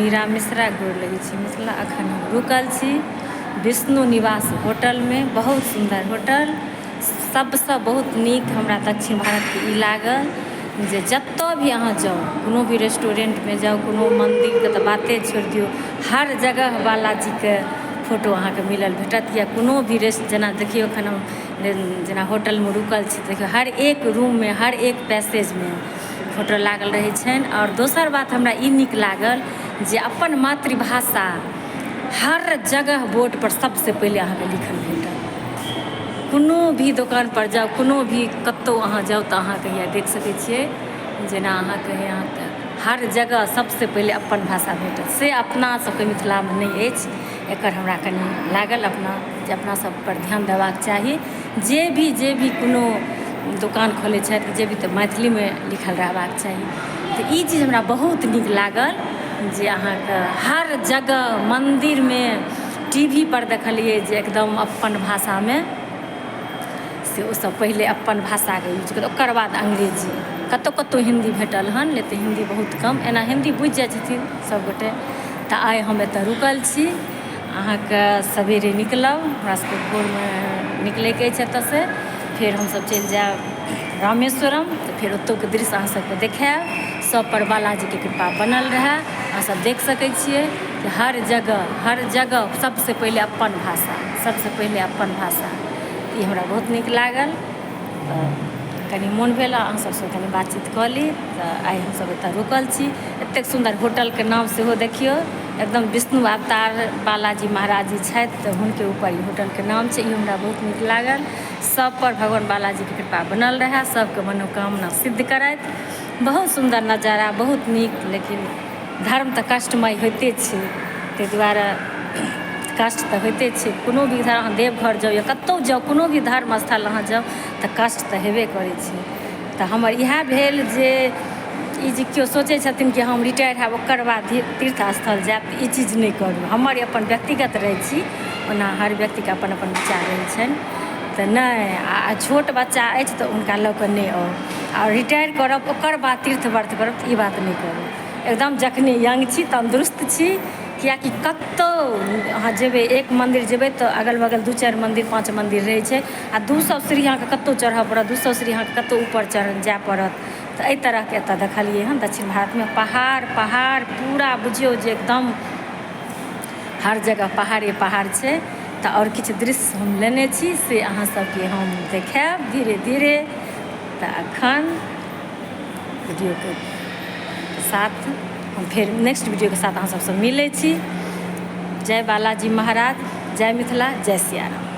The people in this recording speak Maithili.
मीरा मिश्रा गोर लगै छी मिथिला। अखन हम रुकल छी विष्णु निवास होटल में। बहुत सुंदर होटल, सबसे बहुत नीक हमरा दक्षिण भारत के ई लागल जे जत्तो भी अहाँ जाओ, कोनो भी रेस्टोरेंट में जाओ, कोनो मंदिर के तो बाते छोड़ दियो, हर जगह बालाजी के फोटो अहाँ के मिलल भेटत। या कोनो भी जना देखियो अखन हम जना होटल में रुकल छी, देखियो हर एक रूम में, हर एक पैसेज में फोटो लागल रहै छनि। और दोसर बात हमरा ई नीक लागल जे अपन मातृभाषा हर जगह बोर्ड पर सबसे पहले अहाँ के लिखल भेटत। कोनो भी दुकान पर जाओ, कोनो भी कतौ अहाँ जाओ तो अहाँ के देख सकै छियै जेना अहाँ के यहाँ हर जगह सबसे पहले अपन भाषा भेटत। से अपना सबके मिथिला में नहीं अछि। एकर हमरा कनि लागल जे अपना सब पर ध्यान देबाक चाही। जे भी कोनो दुकान खोलै छथि, जे भी तो मैथिली में लिखल रहबाक चाही। तो ई चीज हमरा बहुत नीक लागल जे अहाँ के हर जगह मंदिर में, टीवी पर देखलिए जे एकदम अपन भाषा में से ओ सब पहले अपन भाषा के यूज कर, ओकर बाद अंग्रेजी, कतौ हिंदी भेटल हन, लेकिन हिंदी बहुत कम। एना हिंदी बुझि जाइ छथिन सब गोटे। तो आइ हम एतऽ रुकल छी। अहाँ के सवेरे निकलब, हमरा सबके भोर में निकलै के अछि एतऽ से। फिर हम सब चलि जायब रामेश्वरम, तो फिर ओतौ के दृश्य अहाँ सबके देखायब। सब पर बालाजी के कृपा बनल रहे। अहाँ सब देख सकै छियै कि हर जगह सबसे पहले अपन भाषा, सबसे पहले अपन भाषा। ई हमरा बहुत नीक लागल। कनि मोन भेल अहाँ सबसँ कनि बातचीत कऽ ली। तऽ आइ हमसब एतऽ रुकल छी। एतेक सुन्दर होटल के नाम सेहो देखियौ, एकदम विष्णु अवतार बालाजी महाराज जी छथि, तऽ हुनके ऊपर ई होटल के नाम छै। ई हमरा बहुत नीक लागल। सब पर भगवान बालाजी के कृपा बनल रहे, सबके मनोकामना सिद्ध करथि। बहुत सुन्दर नजारा, बहुत नीक। लेकिन धर्म तऽ कष्टमय होइते छै, ताहि दुआरे कष्ट तऽ होइते छै। कोनो भी अहाँ देवघर जाओ या कतौ जाओ, कोनो भी धर्म स्थल अहाँ जाओ तऽ कष्ट तऽ हेबे करै छै। तऽ हमर इएह भेल जे ई जे केओ सोचै छथिन कि हम रिटायर हैब ओकर बाद तीर्थ स्थल जायब, तऽ ई चीज नहि करू। हमर अपन व्यक्तिगत रहै छी, ओना हर व्यक्ति के अपन अपन विचार रहै छनि। तऽ नहि, आ छोट बच्चा अछि तऽ हुनका लऽ कऽ नहि आउ। आओर रिटायर करब ओकर बाद तीर्थ व्रत करब, तऽ ई बात नहि करू। एकदम जखनी यंग छी, तंदुरुस्त छी, कियाकि कतौ अहाँ जेबै, एक मंदिर जेबै तऽ अगल बगल 2-4 मंदिर 5 मंदिर रहै छै। आ 200 सीढ़ी अहाँ के कतौ चढ़ऽ पड़त, 200 सीढ़ी अहाँ के कतौ ऊपर जाय पड़त। तऽ एहि तरह के एतऽ देखलिए हन दक्षिण भारत में पहाड़ पूरा बुझियौ जे एकदम हर जगह पहाड़ छै। तऽ और किछु दृश्य हम लेने छी से अहाँ सबके हम देखायब धीरे धीरे। तऽ अखन वीडियो के साथ हम फिर नेक्स्ट वीडियो के साथ अहाँ सबसँ मिलै छी। जय बालाजी महाराज, जय मिथिला, जय सिया राम।